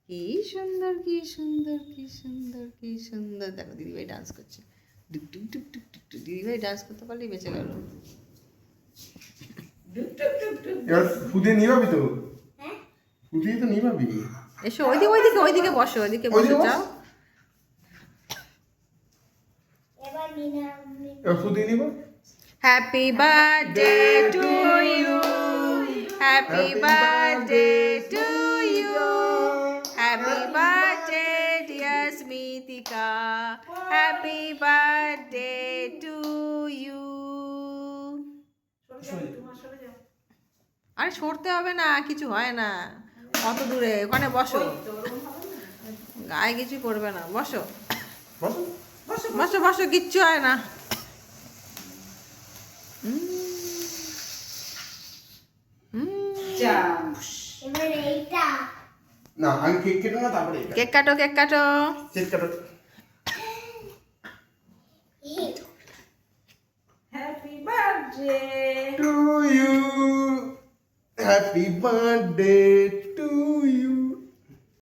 কি সুন্দর কি সুন্দর কি সুন্দর কি সুন্দর। দেখো দিদিভাই ডান্স করছে, ডুক ডুক ডুক ডুক ডুক ডুক। দিদিভাই ডান্স করতে পারলেই বেঁচে গেল। এবার ফুদে নিবাবি তো? ফুদে তো নিবাবি। এসো ওইদিকে ওইদিকে ওইদিকে বসো, ওইদিকে বসো যাও। এবার ফুদে নিবা। Happy birthday to you, happy birthday to you, happy birthday dear Smitika, happy birthday to you. আরে সরতে হবে না, কিছু হয় না, কত দূরে, ওখানে বসো, গায়ে কিছু পড়বে না, বসো বসো বসো, কিচ্ছু হয় না। না আমি কেক কেটে না, তারপরে কেক কাটো কেক কাটো। কেক কাটো। Happy birthday to you, happy birthday to you.